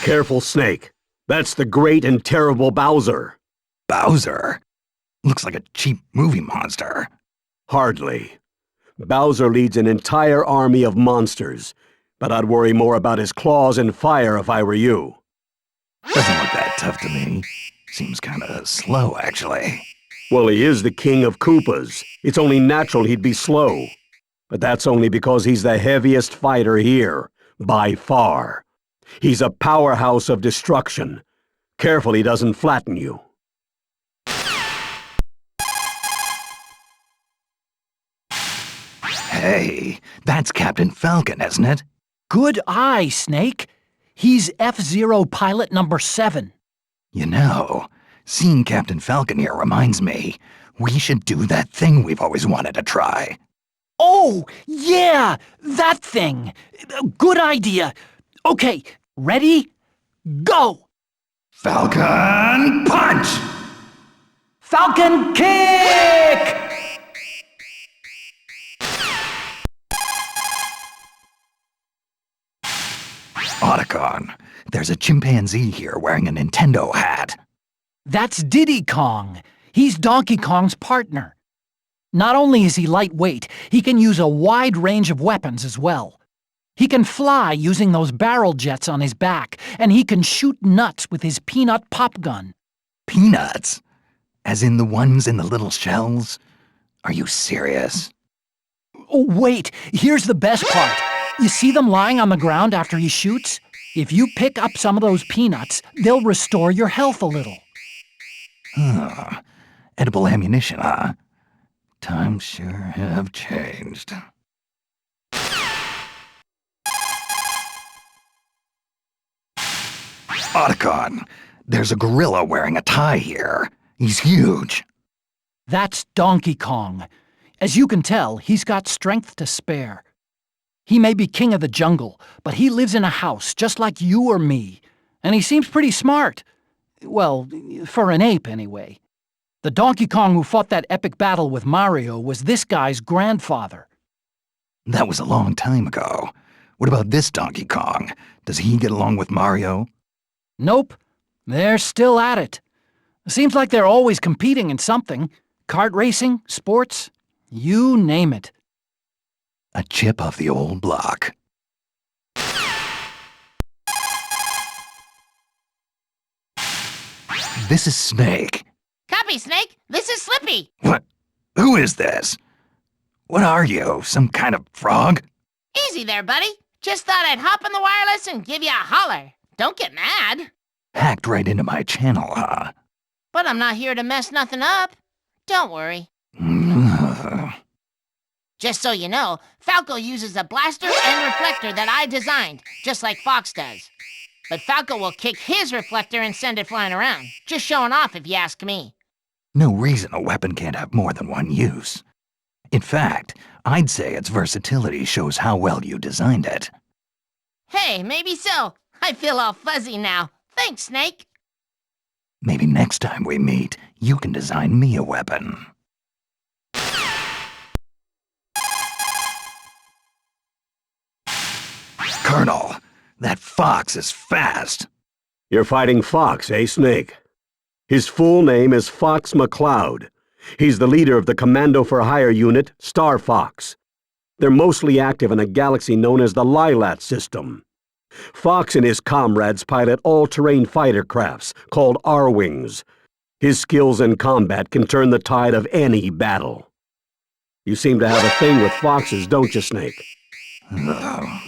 Careful, Snake. That's the great and terrible Bowser. Bowser? Looks like a cheap movie monster. Hardly. Bowser leads an entire army of monsters, but I'd worry more about his claws and fire if I were you. Doesn't look that tough to me. Seems kinda slow, actually. Well, he is the king of Koopas. It's only natural he'd be slow. But that's only because he's the heaviest fighter here, by far. He's a powerhouse of destruction. Careful he doesn't flatten you. Hey, that's Captain Falcon, isn't it? Good eye, Snake. He's F-Zero pilot number 7. You know, seeing Captain Falcon here reminds me, we should do that thing we've always wanted to try. Oh, yeah! That thing! Good idea! Okay, ready? Go! Falcon Punch! Falcon Kick! Otacon, there's a chimpanzee here wearing a Nintendo hat. That's Diddy Kong. He's Donkey Kong's partner. Not only is he lightweight, he can use a wide range of weapons as well. He can fly using those barrel jets on his back, and he can shoot nuts with his peanut pop gun. Peanuts? As in the ones in the little shells? Are you serious? Oh, wait, here's the best part. You see them lying on the ground after he shoots? If you pick up some of those peanuts, they'll restore your health a little. Edible ammunition, huh? Times sure have changed. Otacon, there's a gorilla wearing a tie here. He's huge. That's Donkey Kong. As you can tell, he's got strength to spare. He may be king of the jungle, but he lives in a house just like you or me. And he seems pretty smart. Well, for an ape anyway. The Donkey Kong who fought that epic battle with Mario was this guy's grandfather. That was a long time ago. What about this Donkey Kong? Does he get along with Mario? Nope. They're still at it. Seems like they're always competing in something. Kart racing, sports, you name it. A chip off the old block. This is Snake. Copy, Snake. This is Slippy. What? Who is this? What are you, some kind of frog? Easy there, buddy. Just thought I'd hop on the wireless and give you a holler. Don't get mad. Hacked right into my channel, huh? But I'm not here to mess nothing up. Don't worry. Just so you know, Falco uses a blaster and reflector that I designed, just like Fox does. But Falco will kick his reflector and send it flying around. Just showing off if you ask me. No reason a weapon can't have more than one use. In fact, I'd say its versatility shows how well you designed it. Hey, maybe so. I feel all fuzzy now. Thanks, Snake. Maybe next time we meet, you can design me a weapon. Colonel, that fox is fast. You're fighting Fox, eh, Snake? His full name is Fox McCloud. He's the leader of the Commando for Hire unit, Star Fox. They're mostly active in a galaxy known as the Lilat system. Fox and his comrades pilot all-terrain fighter crafts called R-Wings. His skills in combat can turn the tide of any battle. You seem to have a thing with foxes, don't you, Snake?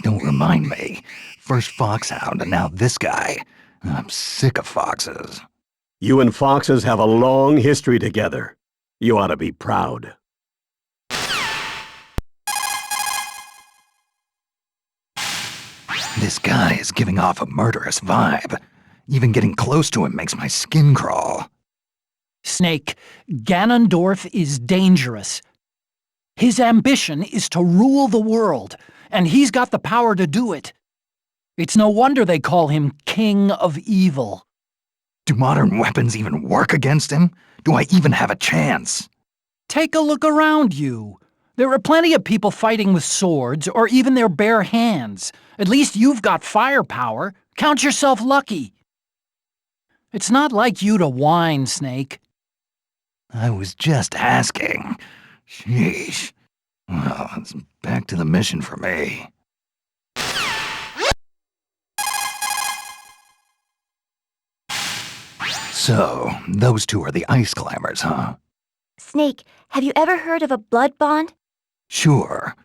Don't remind me. First Foxhound and now this guy. I'm sick of foxes. You and foxes have a long history together. You ought to be proud. This guy is giving off a murderous vibe. Even getting close to him makes my skin crawl. Snake, Ganondorf is dangerous. His ambition is to rule the world, and he's got the power to do it. It's no wonder they call him King of Evil. Do modern weapons even work against him? Do I even have a chance? Take a look around you. There are plenty of people fighting with swords or even their bare hands. At least you've got firepower. Count yourself lucky. It's not like you to whine, Snake. I was just asking. Sheesh. Well, it's back to the mission for me. So, those two are the ice climbers, huh? Snake, have you ever heard of a blood bond? Sure.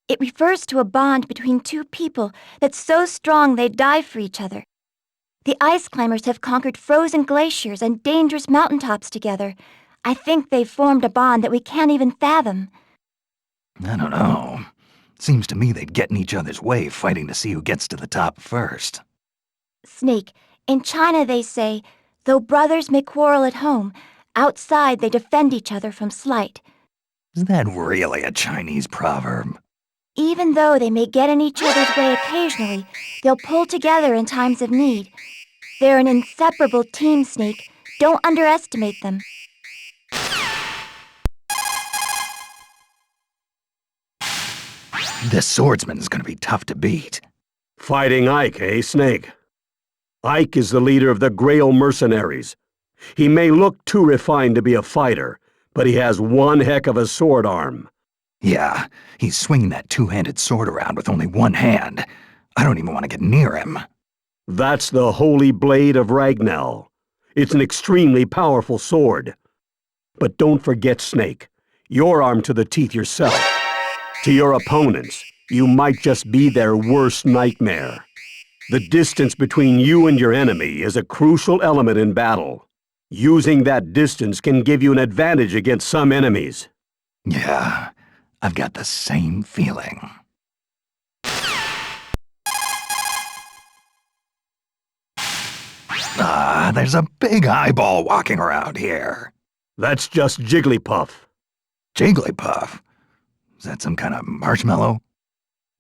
It refers to a bond between two people that's so strong they'd die for each other. The ice climbers have conquered frozen glaciers and dangerous mountaintops together. I think they've formed a bond that we can't even fathom. I don't know. Seems to me they'd get in each other's way fighting to see who gets to the top first. Snake, in China they say, though brothers may quarrel at home, outside they defend each other from slight. Is that really a Chinese proverb? Even though they may get in each other's way occasionally, they'll pull together in times of need. They're an inseparable team, Snake. Don't underestimate them. This swordsman's gonna be tough to beat. Fighting Ike, eh, Snake? Ike is the leader of the Grail Mercenaries. He may look too refined to be a fighter, but he has one heck of a sword arm. Yeah, he's swinging that two-handed sword around with only one hand. I don't even want to get near him. That's the Holy Blade of Ragnell. It's an extremely powerful sword. But don't forget, Snake, you're armed to the teeth yourself. To your opponents, you might just be their worst nightmare. The distance between you and your enemy is a crucial element in battle. Using that distance can give you an advantage against some enemies. Yeah, I've got the same feeling. There's a big eyeball walking around here. That's just Jigglypuff. Jigglypuff? Is that some kind of marshmallow?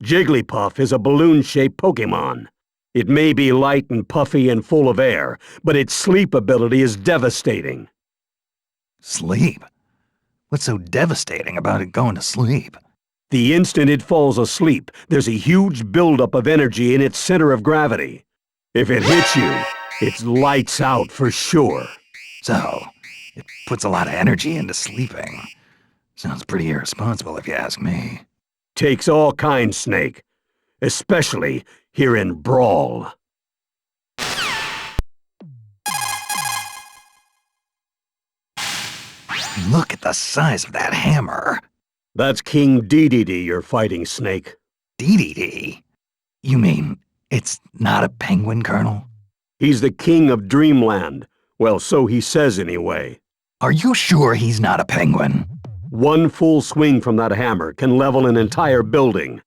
Jigglypuff is a balloon-shaped Pokémon. It may be light and puffy and full of air, but its sleep ability is devastating. Sleep? What's so devastating about it going to sleep? The instant it falls asleep, there's a huge buildup of energy in its center of gravity. If it hits you, it's lights out for sure. So, it puts a lot of energy into sleeping. Sounds pretty irresponsible if you ask me. Takes all kinds, Snake. Especially here in Brawl. Look at the size of that hammer. That's King DeDeDe you're fighting, Snake. DeDeDe? You mean it's not a penguin, Colonel? He's the king of Dreamland. Well, so he says anyway. Are you sure he's not a penguin? One full swing from that hammer can level an entire building.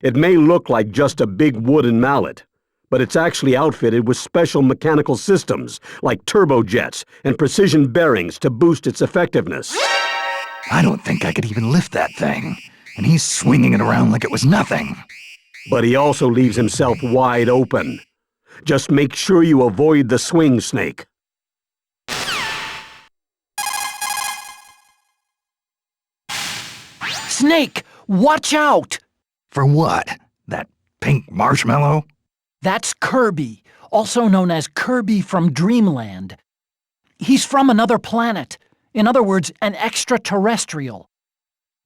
It may look like just a big wooden mallet, but it's actually outfitted with special mechanical systems like turbojets and precision bearings to boost its effectiveness. I don't think I could even lift that thing, and he's swinging it around like it was nothing. But he also leaves himself wide open. Just make sure you avoid the swing, Snake. Snake, watch out! For what? That pink marshmallow? That's Kirby, also known as Kirby from Dreamland. He's from another planet. In other words, an extraterrestrial.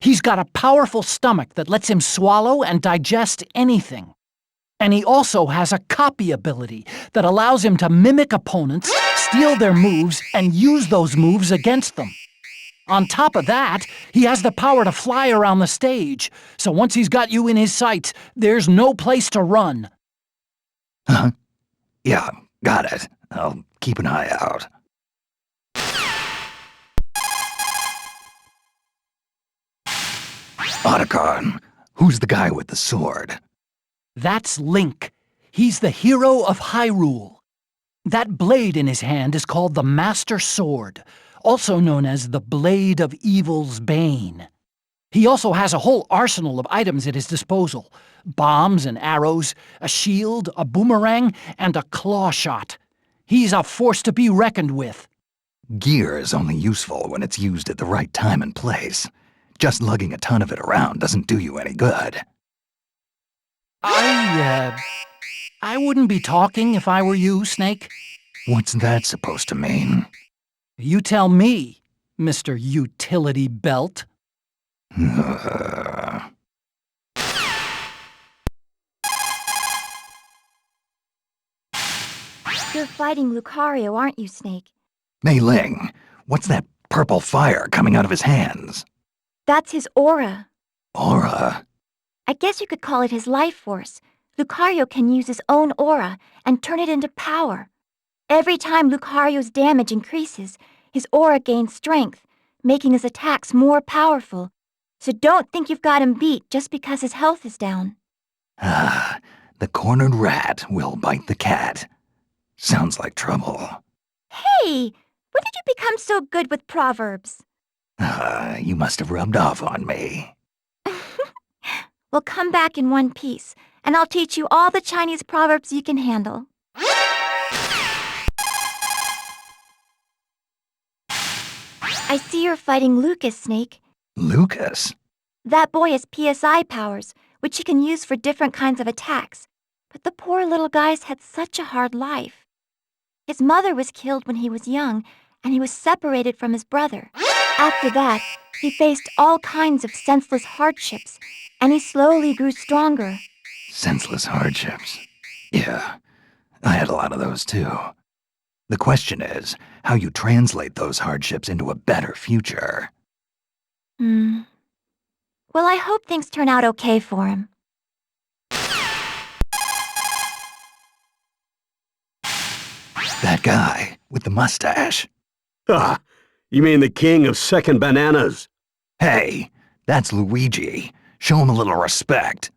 He's got a powerful stomach that lets him swallow and digest anything. And he also has a copy ability that allows him to mimic opponents, steal their moves, and use those moves against them. On top of that, he has the power to fly around the stage, so once he's got you in his sights, there's no place to run. Huh? Yeah, got it. I'll keep an eye out. Otacon, who's the guy with the sword? That's Link. He's the hero of Hyrule. That blade in his hand is called the Master Sword, also known as the Blade of Evil's Bane. He also has a whole arsenal of items at his disposal. Bombs and arrows, a shield, a boomerang, and a claw shot. He's a force to be reckoned with. Gear is only useful when it's used at the right time and place. Just lugging a ton of it around doesn't do you any good. I wouldn't be talking if I were you, Snake. What's that supposed to mean? You tell me, Mr. Utility Belt. You're fighting Lucario, aren't you, Snake? Mei Ling, what's that purple fire coming out of his hands? That's his aura. Aura? I guess you could call it his life force. Lucario can use his own aura and turn it into power. Every time Lucario's damage increases, his aura gains strength, making his attacks more powerful. So don't think you've got him beat just because his health is down. Ah, the cornered rat will bite the cat. Sounds like trouble. Hey! When did you become so good with proverbs? You must have rubbed off on me. Well, come back in one piece, and I'll teach you all the Chinese proverbs you can handle. I see you're fighting Lucas, Snake. Lucas? That boy has PSI powers, which he can use for different kinds of attacks. But the poor little guy's had such a hard life. His mother was killed when he was young, and he was separated from his brother. After that, he faced all kinds of senseless hardships, and he slowly grew stronger. Senseless hardships. Yeah, I had a lot of those too. The question is how you translate those hardships into a better future. Well, I hope things turn out okay for him. That guy with the mustache. Ah, you mean the king of second bananas? Hey, that's Luigi. Show him a little respect.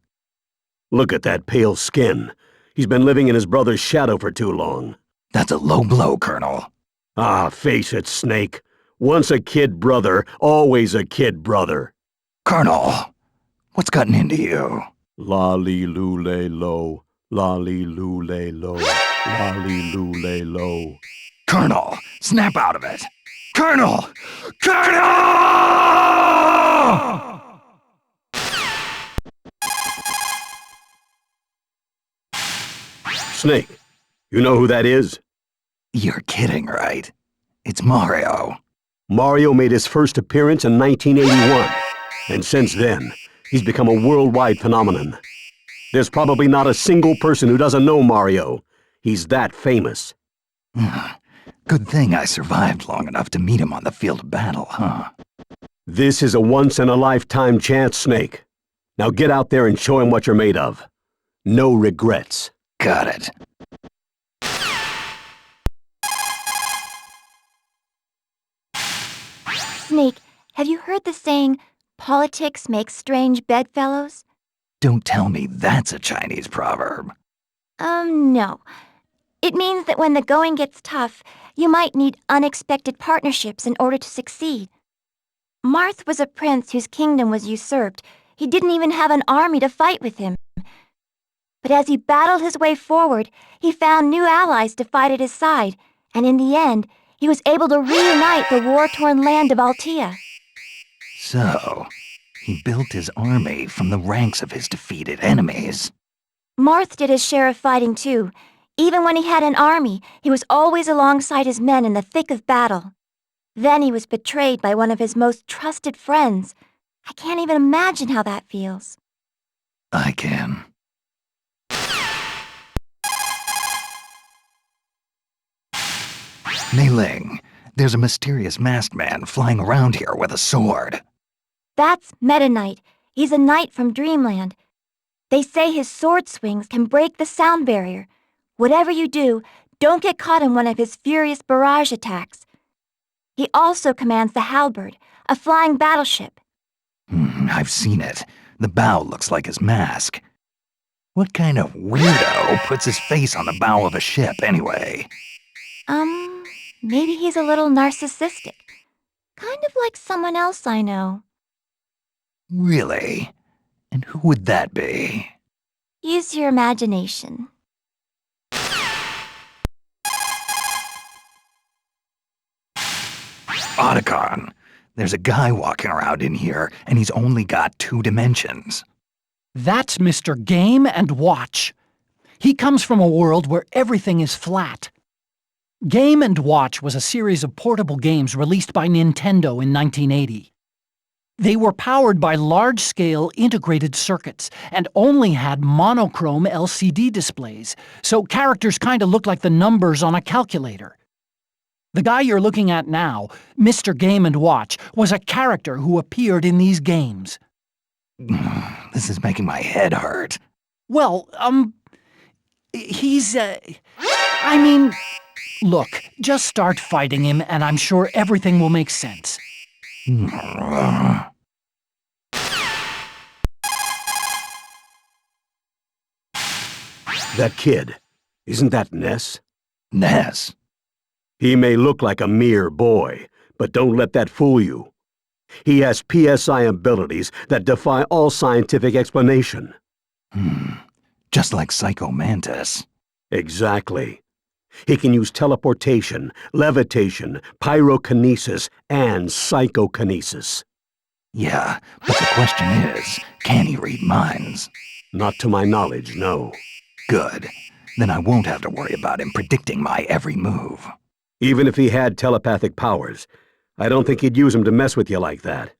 Look at that pale skin. He's been living in his brother's shadow for too long. That's a low blow, Colonel. Ah, face it, Snake. Once a kid brother, always a kid brother. Colonel, what's gotten into you? Lolly-loo-lay-lo, lolly-loo-lay-lo, lolly-loo-lay-lo. Colonel, snap out of it! Colonel! Colonel! Snake, you know who that is? You're kidding, right? It's Mario. Mario made his first appearance in 1981, and since then, he's become a worldwide phenomenon. There's probably not a single person who doesn't know Mario. He's that famous. Good thing I survived long enough to meet him on the field of battle, huh? This is a once-in-a-lifetime chance, Snake. Now get out there and show him what you're made of. No regrets. Got it. Snake, have you heard the saying, politics makes strange bedfellows? Don't tell me that's a Chinese proverb. No. It means that when the going gets tough, you might need unexpected partnerships in order to succeed. Marth was a prince whose kingdom was usurped. He didn't even have an army to fight with him. But as he battled his way forward, he found new allies to fight at his side, and in the end, he was able to reunite the war-torn land of Altea. So, he built his army from the ranks of his defeated enemies. Marth did his share of fighting too. Even when he had an army, he was always alongside his men in the thick of battle. Then he was betrayed by one of his most trusted friends. I can't even imagine how that feels. I can. Mei Ling, there's a mysterious masked man flying around here with a sword. That's Meta Knight. He's a knight from Dreamland. They say his sword swings can break the sound barrier. Whatever you do, don't get caught in one of his furious barrage attacks. He also commands the Halberd, a flying battleship. I've seen it. The bow looks like his mask. What kind of weirdo puts his face on the bow of a ship, anyway? Maybe he's a little narcissistic. Kind of like someone else I know. Really? And who would that be? Use your imagination. Otacon, there's a guy walking around in here, and he's only got 2 dimensions. That's Mr. Game & Watch. He comes from a world where everything is flat. Game & Watch was a series of portable games released by Nintendo in 1980. They were powered by large-scale integrated circuits and only had monochrome LCD displays, so characters kinda looked like the numbers on a calculator. The guy you're looking at now, Mr. Game & Watch, was a character who appeared in these games. This is making my head hurt. Well, he's, look, just start fighting him and I'm sure everything will make sense. That kid, isn't that Ness? Ness? He may look like a mere boy, but don't let that fool you. He has PSI abilities that defy all scientific explanation. Just like Psycho Mantis. Exactly. He can use teleportation, levitation, pyrokinesis, and psychokinesis. Yeah, but the question is, can he read minds? Not to my knowledge, no. Good. Then I won't have to worry about him predicting my every move. Even if he had telepathic powers, I don't think he'd use them to mess with you like that.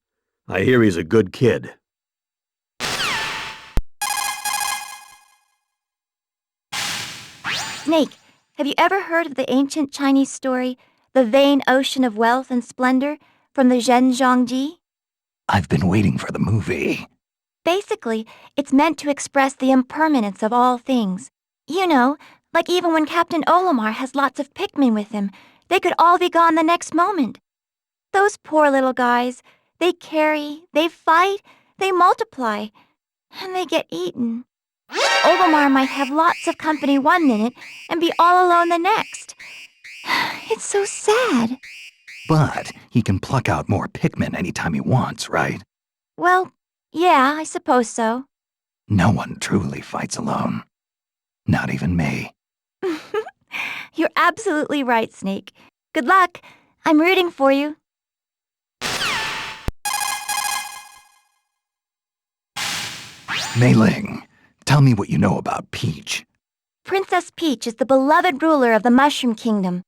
I hear he's a good kid. Snake, have you ever heard of the ancient Chinese story, The Vain Ocean of Wealth and Splendor, from the Zhenzhongji? I've been waiting for the movie. Basically, it's meant to express the impermanence of all things. You know, like even when Captain Olimar has lots of Pikmin with him, they could all be gone the next moment. Those poor little guys, they carry, they fight, they multiply, and they get eaten. Olimar might have lots of company one minute and be all alone the next. It's so sad. But he can pluck out more Pikmin anytime he wants, right? Well, yeah, I suppose so. No one truly fights alone. Not even me. You're absolutely right, Snake. Good luck. I'm rooting for you. Mei Ling, tell me what you know about Peach. Princess Peach is the beloved ruler of the Mushroom Kingdom.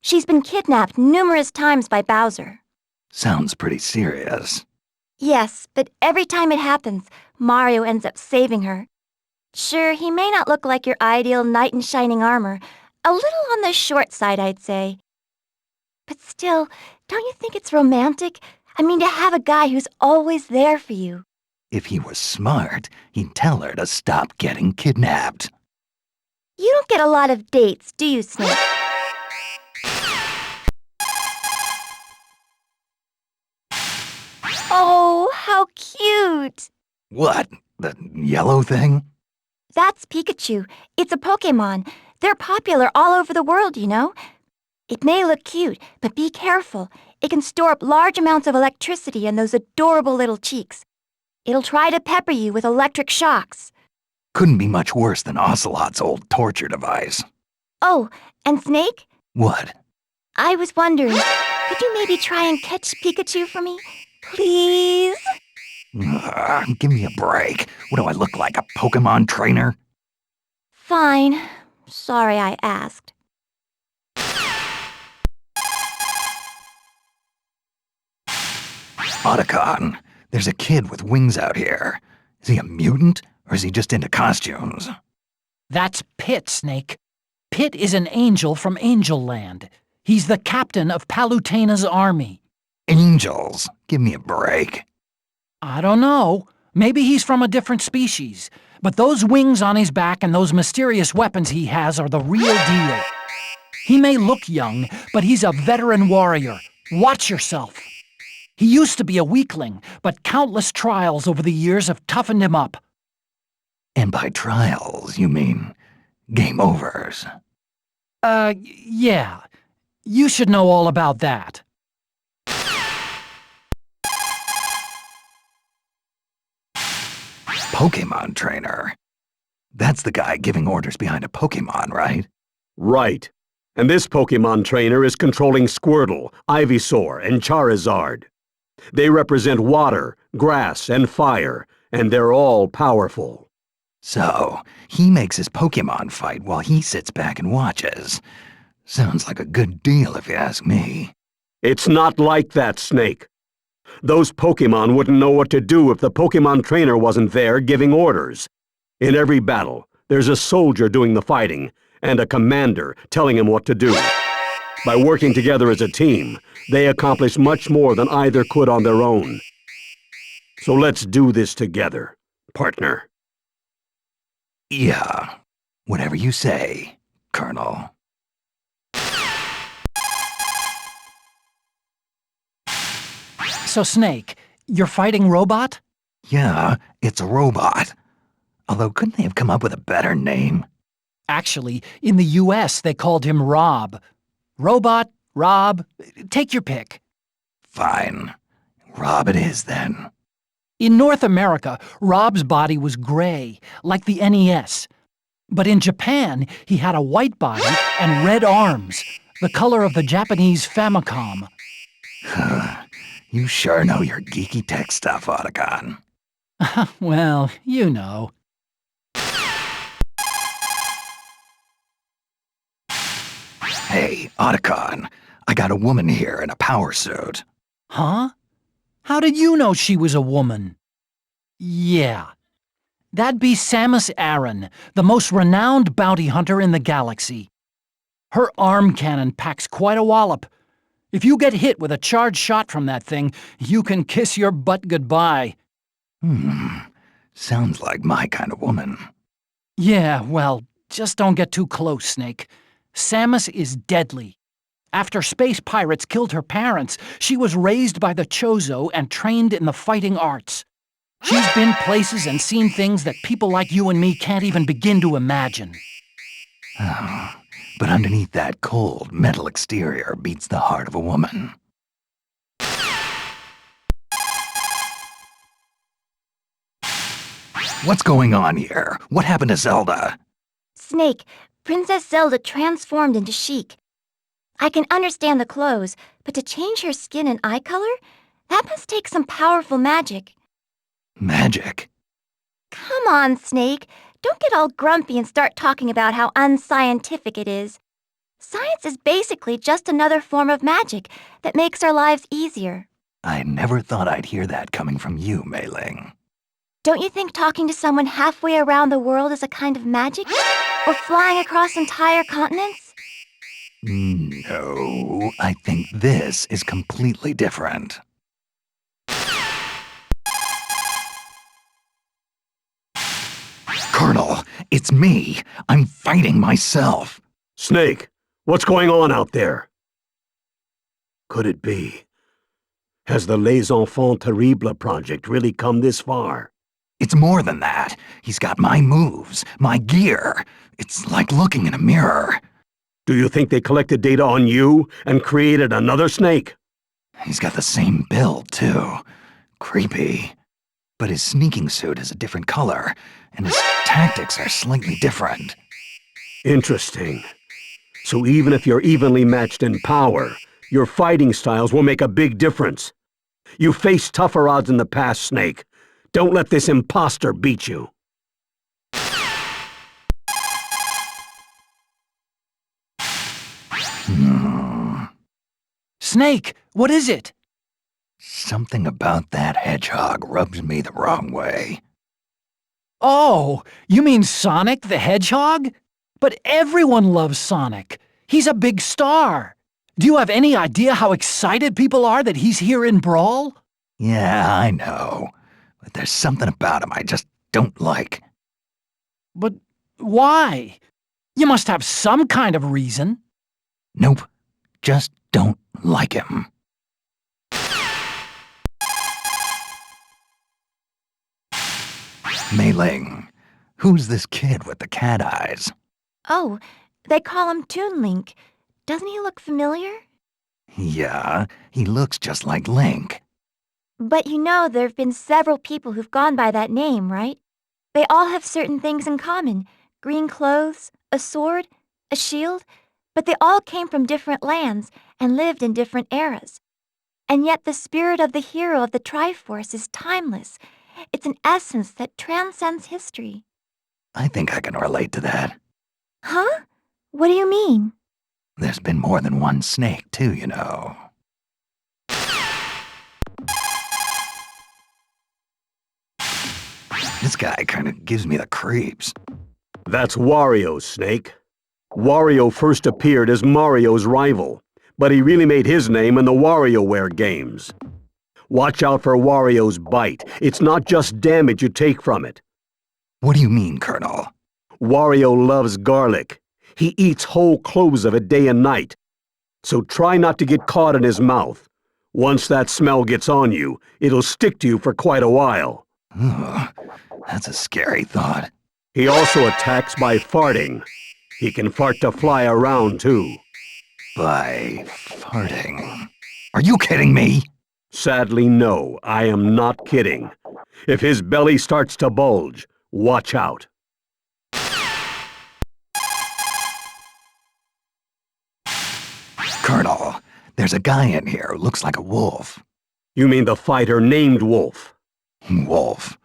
She's been kidnapped numerous times by Bowser. Sounds pretty serious. Yes, but every time it happens, Mario ends up saving her. Sure, he may not look like your ideal knight in shining armor. A little on the short side, I'd say. But still, don't you think it's romantic? I mean, to have a guy who's always there for you. If he was smart, he'd tell her to stop getting kidnapped. You don't get a lot of dates, do you, Snake? Oh, how cute! What? The yellow thing? That's Pikachu. It's a Pokémon. They're popular all over the world, you know. It may look cute, but be careful. It can store up large amounts of electricity in those adorable little cheeks. It'll try to pepper you with electric shocks. Couldn't be much worse than Ocelot's old torture device. Oh, and Snake? What? I was wondering, could you maybe try and catch Pikachu for me? Please? Give me a break. What do I look like, a Pokemon trainer? Fine. Sorry I asked. Otacon, there's a kid with wings out here. Is he a mutant, or is he just into costumes? That's Pit, Snake. Pit is an angel from Angel Land. He's the captain of Palutena's army. Angels? Give me a break. I don't know. Maybe he's from a different species. But those wings on his back and those mysterious weapons he has are the real deal. He may look young, but he's a veteran warrior. Watch yourself. He used to be a weakling, but countless trials over the years have toughened him up. And by trials, you mean game overs? Yeah. You should know all about that. Pokemon trainer. That's the guy giving orders behind a Pokemon, right? Right. And this Pokemon trainer is controlling Squirtle, Ivysaur, and Charizard. They represent water, grass, and fire, and they're all powerful. So, he makes his Pokemon fight while he sits back and watches. Sounds like a good deal if you ask me. It's not like that, Snake. Those Pokemon wouldn't know what to do if the Pokemon trainer wasn't there giving orders. In every battle, there's a soldier doing the fighting, and a commander telling him what to do. By working together as a team, they accomplish much more than either could on their own. So let's do this together, partner. Yeah, whatever you say, Colonel. So, Snake, you're fighting Robot? Yeah, it's a robot. Although, couldn't they have come up with a better name? Actually, in the US, they called him Rob. Robot, Rob, take your pick. Fine. Rob it is, then. In North America, Rob's body was gray, like the NES. But in Japan, he had a white body and red arms, the color of the Japanese Famicom. You sure know your geeky tech stuff, Otacon. Well, you know. Hey, Otacon, I got a woman here in a power suit. Huh? How did you know she was a woman? Yeah. That'd be Samus Aran, the most renowned bounty hunter in the galaxy. Her arm cannon packs quite a wallop. If you get hit with a charged shot from that thing, you can kiss your butt goodbye. Sounds like my kind of woman. Yeah, well, just don't get too close, Snake. Samus is deadly. After space pirates killed her parents, she was raised by the Chozo and trained in the fighting arts. She's been places and seen things that people like you and me can't even begin to imagine. Oh, but underneath that cold, metal exterior beats the heart of a woman. What's going on here? What happened to Zelda? Snake, Princess Zelda transformed into Sheik. I can understand the clothes, but to change her skin and eye color? That must take some powerful magic. Magic? Come on, Snake. Don't get all grumpy and start talking about how unscientific it is. Science is basically just another form of magic that makes our lives easier. I never thought I'd hear that coming from you, Mei Ling. Don't you think talking to someone halfway around the world is a kind of magic? Or flying across entire continents? No, I think this is completely different. Colonel, it's me. I'm fighting myself. Snake, what's going on out there? Could it be? Has the Les Enfants Terribles project really come this far? It's more than that. He's got my moves, my gear. It's like looking in a mirror. Do you think they collected data on you and created another Snake? He's got the same build, too. Creepy. But his sneaking suit is a different color, and his tactics are slightly different. Interesting. So even if you're evenly matched in power, your fighting styles will make a big difference. You faced tougher odds in the past, Snake. Don't let this imposter beat you. Snake, what is it? Something about that hedgehog rubs me the wrong way. Oh, you mean Sonic the Hedgehog? But everyone loves Sonic. He's a big star. Do you have any idea how excited people are that he's here in Brawl? Yeah, I know. But there's something about him I just don't like. But why? You must have some kind of reason. Nope. Just don't like him. Mei Ling, who's this kid with the cat eyes? Oh, they call him Toon Link. Doesn't he look familiar? Yeah, he looks just like Link. But you know there have been several people who've gone by that name, right? They all have certain things in common. Green clothes, a sword, a shield. But they all came from different lands and lived in different eras. And yet the spirit of the hero of the Triforce is timeless. It's an essence that transcends history. I think I can relate to that. Huh? What do you mean? There's been more than one snake, too, you know. This guy kind of gives me the creeps. That's Wario, Snake. Wario first appeared as Mario's rival, but he really made his name in the WarioWare games. Watch out for Wario's bite. It's not just damage you take from it. What do you mean, Colonel? Wario loves garlic. He eats whole cloves of it day and night. So try not to get caught in his mouth. Once that smell gets on you, it'll stick to you for quite a while. Ugh, that's a scary thought. He also attacks by farting. He can fart to fly around, too. By farting. Are you kidding me? Sadly, no, I am not kidding. If his belly starts to bulge, watch out. Colonel, there's a guy in here who looks like a wolf. You mean the fighter named Wolf? Wolf.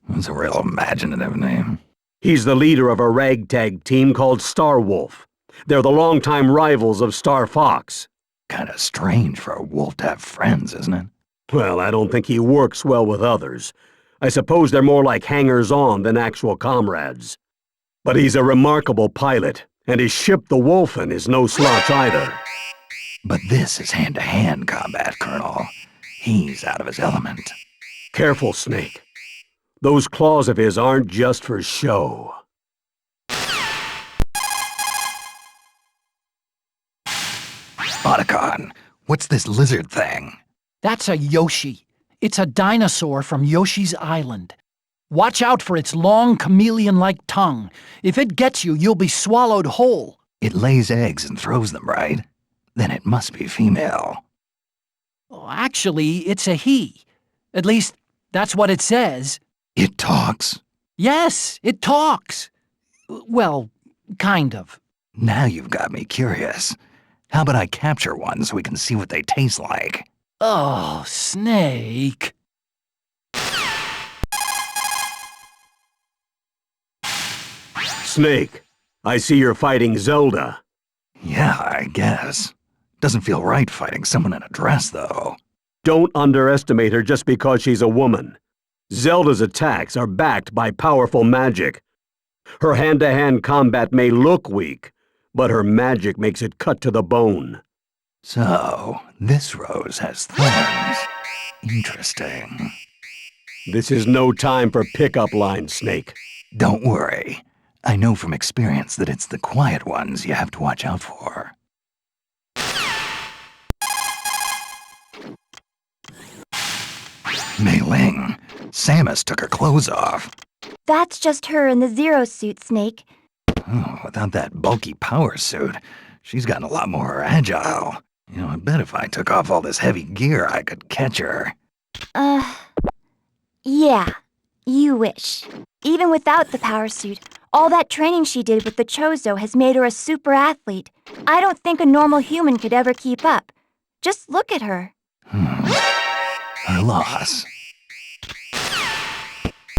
That's a real imaginative name. He's the leader of a ragtag team called Star Wolf. They're the longtime rivals of Star Fox. Kinda strange for a wolf to have friends, isn't it? Well, I don't think he works well with others. I suppose they're more like hangers-on than actual comrades. But he's a remarkable pilot, and his ship, the Wolfen, is no slouch either. But this is hand-to-hand combat, Colonel. He's out of his element. Careful, Snake. Those claws of his aren't just for show. Otacon, what's this lizard thing? That's a Yoshi. It's a dinosaur from Yoshi's Island. Watch out for its long chameleon-like tongue. If it gets you, you'll be swallowed whole. It lays eggs and throws them, right? Then it must be female. Oh, actually, it's a he. At least, that's what it says. It talks. Yes, it talks. Well, kind of. Now you've got me curious. How about I capture one so we can see what they taste like? Oh, Snake. Snake, I see you're fighting Zelda. Yeah, I guess. Doesn't feel right fighting someone in a dress, though. Don't underestimate her just because she's a woman. Zelda's attacks are backed by powerful magic. Her hand-to-hand combat may look weak, but her magic makes it cut to the bone. So, this rose has thorns. Interesting. This is no time for pickup lines, Snake. Don't worry. I know from experience that it's the quiet ones you have to watch out for. Mei Ling, Samus took her clothes off. That's just her in the Zero suit, Snake. Oh, without that bulky power suit, she's gotten a lot more agile. You know, I bet if I took off all this heavy gear, I could catch her. Yeah, you wish. Even without the power suit, all that training she did with the Chozo has made her a super athlete. I don't think a normal human could ever keep up. Just look at her. Her loss.